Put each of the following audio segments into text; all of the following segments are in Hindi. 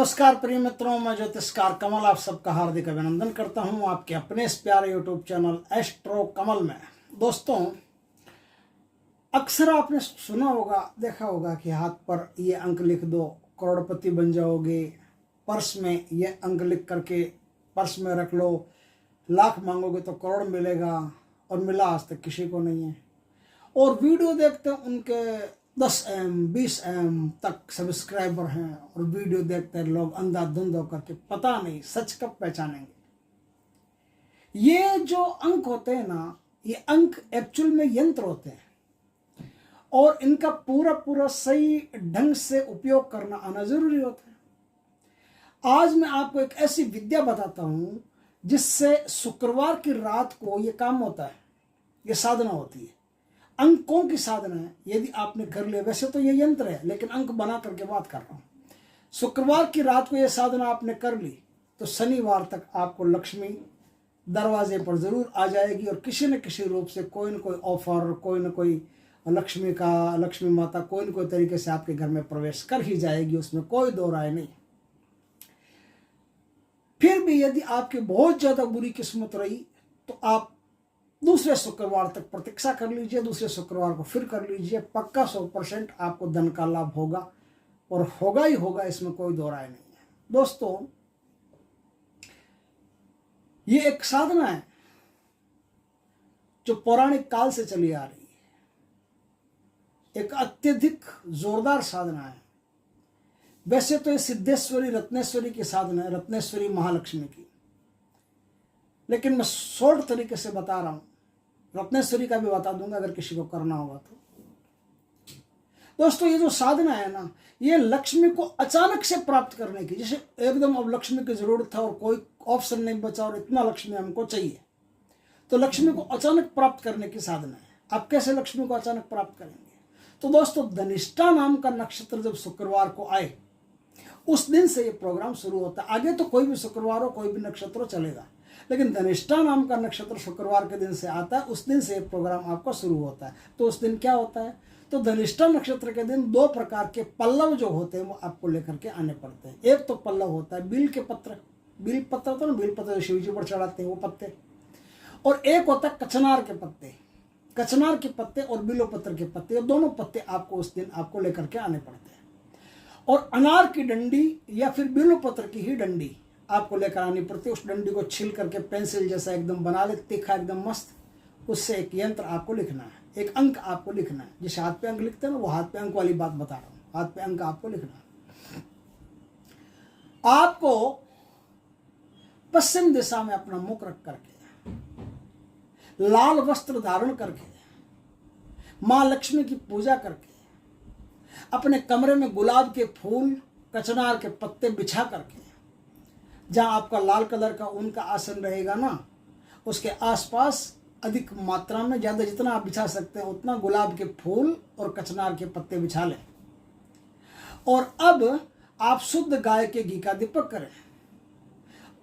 नमस्कार प्रिय मित्रों, मैं ज्योतिषकार कमल आप सबका हार्दिक अभिनंदन करता हूं आपके अपने इस प्यारे यूट्यूब चैनल एस्ट्रो कमल में। दोस्तों, अक्सर आपने सुना होगा, देखा होगा कि हाथ पर ये अंक लिख दो करोड़पति बन जाओगे, पर्स में ये अंक लिख करके पर्स में रख लो, लाख मांगोगे तो करोड़ मिलेगा, और मिला आज तक किसी को नहीं है। और वीडियो देखते उनके 10M 20M तक सब्सक्राइबर हैं, और वीडियो देखते हैं लोग अंधाधुंध होकर के, पता नहीं सच कब पहचानेंगे। ये जो अंक होते हैं ना, ये अंक एक्चुअल में यंत्र होते हैं, और इनका पूरा पूरा सही ढंग से उपयोग करना आना जरूरी होता है। आज मैं आपको एक ऐसी विद्या बताता हूं जिससे शुक्रवार की रात को ये काम होता है, ये साधना होती है। अंकों की साधना है, यदि आपने कर लिया, वैसे तो ये यंत्र है लेकिन अंक बना करके बात कर रहा हूं। शुक्रवार की रात को ये साधना आपने कर ली तो शनिवार तक आपको लक्ष्मी दरवाजे पर जरूर आ जाएगी, और किसी न किसी रूप से कोई न कोई ऑफर, कोई न कोई लक्ष्मी माता कोई न कोई तरीके से आपके घर में प्रवेश कर ही जाएगी, उसमें कोई दो राय नहीं। फिर भी यदि आपकी बहुत ज्यादा बुरी किस्मत रही तो आप दूसरे शुक्रवार तक प्रतीक्षा कर लीजिए, दूसरे शुक्रवार को फिर कर लीजिए, पक्का 100% आपको धन का लाभ होगा, और होगा ही होगा, इसमें कोई दो राय नहीं है। दोस्तों, ये एक साधना है जो पौराणिक काल से चली आ रही है, एक अत्यधिक जोरदार साधना है। वैसे तो ये सिद्धेश्वरी रत्नेश्वरी की साधना है, रत्नेश्वरी महालक्ष्मी की, लेकिन मैं शॉर्ट तरीके से बता रहा हूं, रत्नेश्वरी का भी बता दूंगा अगर किसी को करना होगा तो। दोस्तों, ये जो साधना है ना, ये लक्ष्मी को अचानक से प्राप्त करने की, जैसे एकदम अब लक्ष्मी की जरूरत था और कोई ऑप्शन नहीं बचा और इतना लक्ष्मी हमको चाहिए, तो लक्ष्मी को अचानक प्राप्त करने की साधना है। आप कैसे लक्ष्मी को अचानक प्राप्त करेंगे? तो दोस्तों, धनिष्ठा नाम का नक्षत्र जब शुक्रवार को आए उस दिन से ये प्रोग्राम शुरू होता है। आगे तो कोई भी शुक्रवार हो, कोई भी नक्षत्र चलेगा, लेकिन धनिष्ठा नाम का नक्षत्र शुक्रवार के दिन से आता है, उस दिन से प्रोग्राम आपका शुरू होता है। तो उस दिन क्या होता है? तो धनिष्ठा नक्षत्र के दिन 2 प्रकार के पल्लव जो होते हैं वो आपको लेकर के आने पड़ते हैं। एक तो पल्लव होता है बील के पत्र, बील पत्र होता है ना, बील पत्र शिव जी पर चढ़ाते हैं वो पत्ते, और एक होता है कचनार के पत्ते, कचनार के पत्ते और बिलो पत्र के पत्ते, दोनों पत्ते आपको उस दिन आपको लेकर के आने पड़ते हैं। और अनार की डंडी या फिर बिलो पत्र की ही डंडी आपको लेकर आनी पड़ती है। उस डंडी को छील करके पेंसिल जैसा एकदम बना ले, तीखा एकदम मस्त, उससे एक यंत्र आपको लिखना है, एक अंक आपको लिखना है। जिस हाथ पे अंक लिखते हैं ना, वो हाथ पे अंक वाली बात बता रहा हूं, हाथ पे अंक आपको लिखना है। आपको पश्चिम दिशा में अपना मुख रख करके, लाल वस्त्र धारण करके, मां लक्ष्मी की पूजा करके, अपने कमरे में गुलाब के फूल, कचनार के पत्ते बिछा करके, जहां आपका लाल कलर का ऊन का आसन रहेगा ना, उसके आसपास अधिक मात्रा में, ज्यादा जितना आप बिछा सकते हैं उतना, गुलाब के फूल और कचनार के पत्ते बिछा लें। और अब आप शुद्ध गाय के घी का दीपक करें,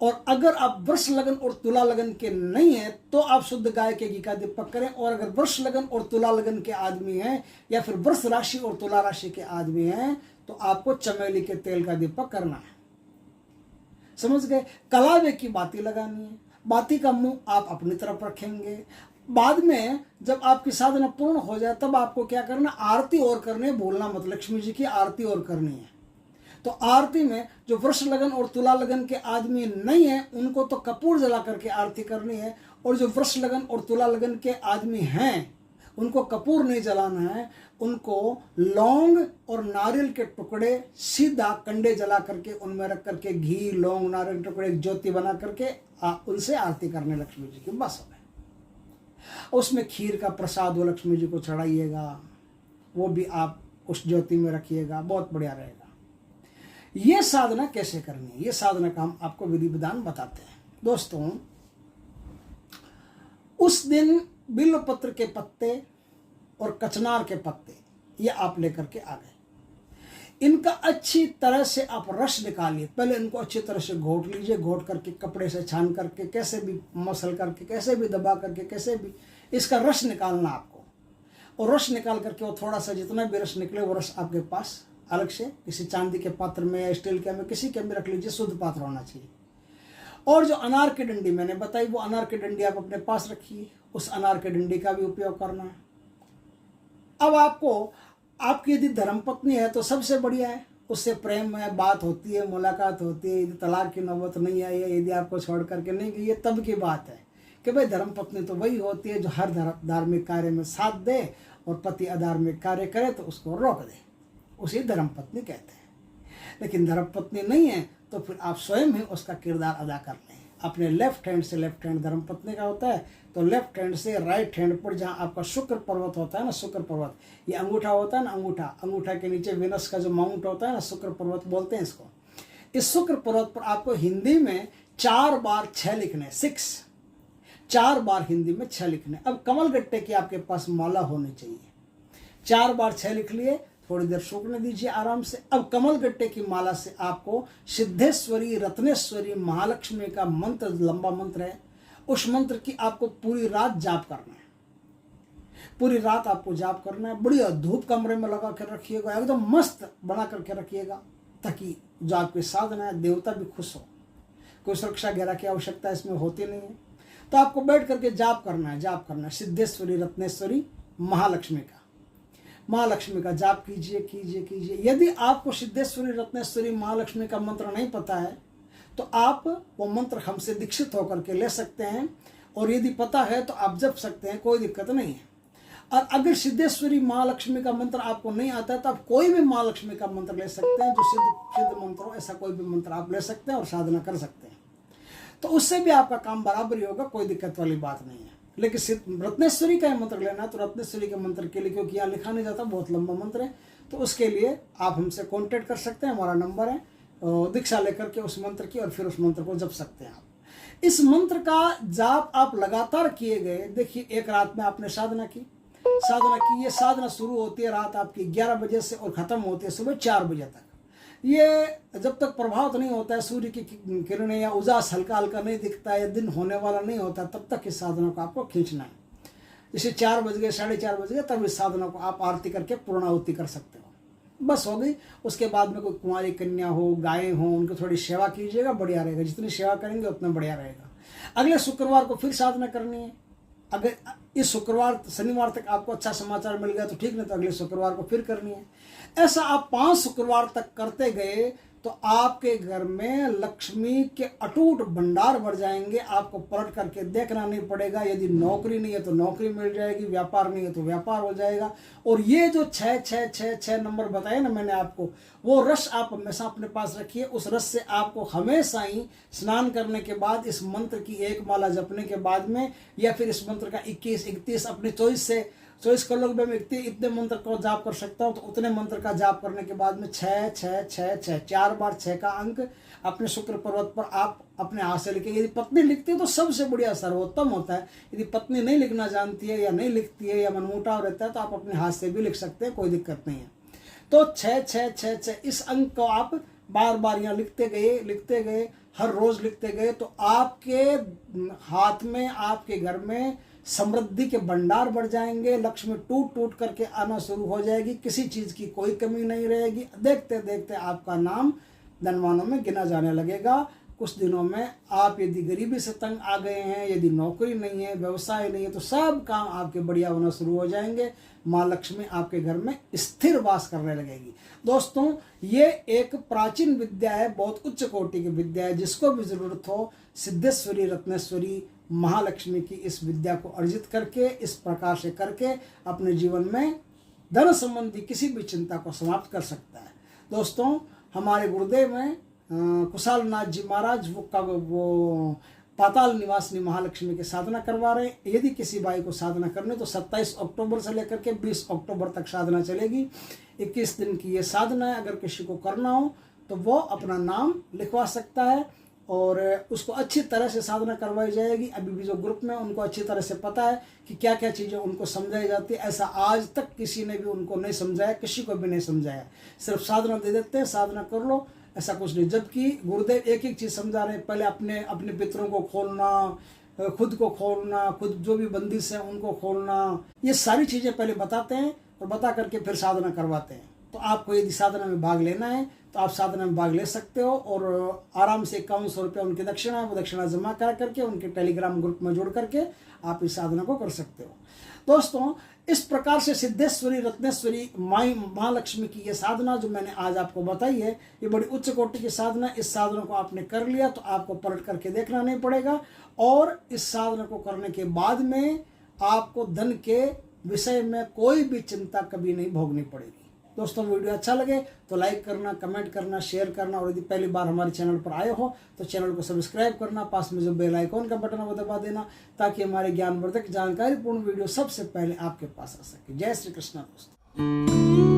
और अगर आप वृष लगन और तुला लगन के नहीं है तो आप शुद्ध गाय के घी का दीपक करें। और अगर वृष लगन और तुला लगन के आदमी हैं, या फिर वृष राशि और तुला राशि के आदमी हैं, तो आपको चमेली के तेल का दीपक करना है। समझ गए? कलावे की बाती लगानी है, बाती का मुंह आप अपनी तरफ रखेंगे। बाद में जब आपकी साधना पूर्ण हो जाए तब आपको क्या करना, आरती और करनी है, भूलना मत, लक्ष्मी जी की आरती और करनी है। तो आरती में जो वृष लगन और तुला लगन के आदमी नहीं है उनको तो कपूर जला करके आरती करनी है, और जो वृष लगन और तुला लगन के आदमी हैं उनको कपूर नहीं जलाना है, उनको लौंग और नारियल के टुकड़े सीधा कंडे जला करके उनमें रख करके घी, लौंग, नारियल के टुकड़े, ज्योति बना करके उनसे आरती करने लक्ष्मी जी की, बस हो गए। उसमें खीर का प्रसाद वो लक्ष्मी जी को चढ़ाइएगा, वो भी आप उस ज्योति में रखिएगा, बहुत बढ़िया रहेगा। ये साधना कैसे करनी है, ये साधना का हम आपको विधि विधान बताते हैं। दोस्तों, उस दिन बिल्वपत्र के पत्ते और कचनार के पत्ते ये आप लेकर के आ गए। इनका अच्छी तरह से आप रस निकालिए। पहले इनको अच्छी तरह से घोट लीजिए, घोट करके कपड़े से छान करके, कैसे भी मसल करके, कैसे भी दबा करके, कैसे भी इसका रस निकालना आपको। और रस निकाल करके वो थोड़ा सा, जितना भी रस निकले वो रस आपके पास अलग से किसी चांदी के पात्र में या स्टील के में किसी के में रख लीजिए, शुद्ध पात्र होना चाहिए। और जो अनार की डंडी मैंने बताई, वो अनार की डंडी आप अपने पास रखिए, उस अनार की डंडी का भी उपयोग करना है। अब आपको, आपकी यदि धर्मपत्नी है तो सबसे बढ़िया है, उससे प्रेम है, बात होती है, मुलाकात होती है, यदि तलाक की नौबत नहीं आई है, यदि आपको छोड़ करके नहीं गई है, तब की बात है कि भाई धर्मपत्नी तो वही होती है जो हर धार्मिक कार्य में साथ दे, और पति अधार्मिक कार्य करे तो उसको रोक दे, उसे धर्मपत्नी कहते हैं। लेकिन धर्मपत्नी नहीं है तो फिर आप स्वयं ही उसका किरदार अदा कर लें। अपने लेफ्ट हैंड से, लेफ्ट हैंड धर्मपत्नी का होता है, तो लेफ्ट हैंड से राइट हैंड पर जहाँ आपका शुक्र पर्वत होता है ना, शुक्र पर्वत, ये अंगूठा होता है ना, अंगूठा, अंगूठा के नीचे विनस का जो माउंट होता है ना, शुक्र पर्वत बोलते हैं इसको। इस शुक्र पर्वत पर आपको हिंदी में 4 बार 6 लिखने, 6, 4 बार हिंदी में 6 लिखने। अब कमल गट्टे की आपके पास माला होनी चाहिए, 4 बार 6 लिख लिए, थोड़ी देर सूखने दीजिए आराम से। अब कमल गट्टे की माला से आपको सिद्धेश्वरी, रत्नेश्वरी, महालक्ष्मी का मंत्र, लंबा मंत्र है, उस मंत्र की आपको पूरी रात जाप करना है, पूरी रात आपको जाप करना है। बढ़िया धूप कमरे में लगा कर रखिएगा, एकदम मस्त बना करके रखिएगा, ताकि जो आपकी साधना है देवता भी खुश हो। कोई सुरक्षा वगैरह की आवश्यकता इसमें होती नहीं है। तो आपको बैठ करके जाप करना है, जाप करना है सिद्धेश्वरी, रत्नेश्वरी, महालक्ष्मी का, महालक्ष्मी का जाप कीजिए कीजिए कीजिए। यदि आपको सिद्धेश्वरी, रत्नेश्वरी, महालक्ष्मी का मंत्र नहीं पता है तो आप वो मंत्र हमसे दीक्षित होकर के ले सकते हैं, और यदि पता है तो आप जप सकते हैं, कोई दिक्कत नहीं है। और अगर सिद्धेश्वरी, महालक्ष्मी का मंत्र आपको नहीं आता है तो आप कोई भी महालक्ष्मी का मंत्र ले सकते हैं, जो सिद्ध मंत्र हो, ऐसा कोई भी मंत्र आप ले सकते हैं और साधना कर सकते हैं। तो उससे भी आपका काम बराबर ही होगा, कोई दिक्कत वाली बात नहीं है। लेकिन रत्नेश्वरी का मंत्र लेना, तो रत्नेश्वरी के मंत्र के लिए, क्योंकि यहाँ लिखा नहीं जाता, बहुत लंबा मंत्र है, तो उसके लिए आप हमसे कांटेक्ट कर सकते हैं, हमारा नंबर है, दीक्षा लेकर के उस मंत्र की, और फिर उस मंत्र को जप सकते हैं आप। इस मंत्र का जाप आप लगातार किए गए, देखिए एक रात में आपने साधना की, ये साधना शुरू होती है रात आपकी 11 बजे से और खत्म होती है सुबह 4 बजे तक। ये जब तक प्रभावित नहीं होता है, सूर्य की किरणें या उजास हल्का हल्का नहीं दिखता है, या दिन होने वाला नहीं होता, तब तक इस साधना को आपको खींचना है। जैसे 4 बज गए, 4:30 बज गए, तब इस साधना को आप आरती करके पूर्णाहुति कर सकते हो, बस हो गई। उसके बाद में कोई कुंवारी कन्या हो, गाय हो, उनकी थोड़ी सेवा कीजिएगा, बढ़िया रहेगा। जितनी सेवा करेंगे उतना बढ़िया रहेगा। अगले शुक्रवार को फिर साधना करनी है। अगर इस शुक्रवार, शनिवार तक आपको अच्छा समाचार मिल गया तो ठीक, नहीं तो अगले शुक्रवार को फिर करनी है। ऐसा आप 5 शुक्रवार तक करते गए तो आपके घर में लक्ष्मी के अटूट भंडार भर जाएंगे। आपको पलट करके देखना नहीं पड़ेगा। यदि नौकरी नहीं है तो नौकरी मिल जाएगी, व्यापार नहीं है तो व्यापार हो जाएगा। और ये जो 6 नंबर बताए ना मैंने आपको, वो रस आप हमेशा अपने पास रखिए। उस रस से आपको हमेशा ही स्नान करने के बाद, इस मंत्र की एक माला जपने के बाद में, या फिर इस मंत्र का 21, 31 अपने चॉइस कर लो। मैं इतने मंत्र को जाप कर सकता हूँ, तो उतने मंत्र का जाप करने के बाद में 6 4 बार 6 का अंक अपने शुक्र पर्वत पर आप अपने हाथ से लिखे। यदि पत्नी लिखती है तो सबसे बढ़िया, सर्वोत्तम होता है। यदि पत्नी नहीं लिखना जानती है या नहीं लिखती है या मनमुटाव रहता है तो आप अपने हाथ से भी लिख सकते हैं, कोई दिक्कत नहीं है। तो 6 इस अंक को आप बार बार यहाँ लिखते गए, हर रोज लिखते गए, तो आपके हाथ में, आपके घर में समृद्धि के भंडार बढ़ जाएंगे। लक्ष्मी टूट टूट करके आना शुरू हो जाएगी, किसी चीज की कोई कमी नहीं रहेगी। देखते देखते आपका नाम धनवानों में गिना जाने लगेगा। कुछ दिनों में आप यदि गरीबी से तंग आ गए हैं, यदि नौकरी नहीं है, व्यवसाय नहीं है, तो सब काम आपके बढ़िया होना शुरू हो जाएंगे। माँ लक्ष्मी आपके घर में स्थिर वास करने लगेगी। दोस्तों, ये एक प्राचीन विद्या है, बहुत उच्च कोटि की विद्या है। जिसको भी जरूरत हो, सिद्धेश्वरी, रत्नेश्वरी, महालक्ष्मी की इस विद्या को अर्जित करके, इस प्रकार से करके अपने जीवन में धन संबंधी किसी भी चिंता को समाप्त कर सकता है। दोस्तों, हमारे गुरुदेव में कुशाल नाथ जी महाराज वो पाताल निवासिनी महालक्ष्मी की साधना करवा रहे हैं। यदि किसी भाई को साधना करने तो 27 अक्टूबर से लेकर के 20 अक्टूबर तक साधना चलेगी। 21 दिन की ये साधना है। अगर किसी को करना हो तो वो अपना नाम लिखवा सकता है और उसको अच्छी तरह से साधना करवाई जाएगी। अभी भी जो ग्रुप में उनको अच्छी तरह से पता है कि क्या क्या चीज़ें उनको समझाई जाती है। ऐसा आज तक किसी ने भी उनको नहीं समझाया, किसी को भी नहीं समझाया। सिर्फ साधना दे देते हैं, साधना कर लो, ऐसा कुछ नहीं। जबकि गुरुदेव एक एक चीज़ समझा रहे हैं। पहले अपने पितरों को खोलना, खुद को खोलना, खुद जो भी बंदिश है उनको खोलना, ये सारी चीज़ें पहले बताते हैं और बता करके फिर साधना करवाते हैं। तो आपको यदि साधना में भाग लेना है तो आप साधना में भाग ले सकते हो और आराम से 5100 रुपया उनकी दक्षिणा है, वो दक्षिणा जमा करा करके उनके टेलीग्राम ग्रुप में जुड़ करके आप इस साधना को कर सकते हो। दोस्तों, इस प्रकार से सिद्धेश्वरी रत्नेश्वरी माई महालक्ष्मी की ये साधना जो मैंने आज आपको बताई है, ये बड़ी उच्च कोटि की साधना। इस साधना को आपने कर लिया तो आपको पलट करके देखना नहीं पड़ेगा, और इस साधना को करने के बाद में आपको धन के विषय में कोई भी चिंता कभी नहीं भोगनी पड़ेगी। दोस्तों, वीडियो अच्छा लगे तो लाइक करना, कमेंट करना, शेयर करना, और यदि पहली बार हमारे चैनल पर आए हो तो चैनल को सब्सक्राइब करना, पास में जो बेल आइकॉन का बटन है वो दबा देना, ताकि हमारे ज्ञानवर्धक जानकारीपूर्ण वीडियो सबसे पहले आपके पास आ सके। जय श्री कृष्ण दोस्तों।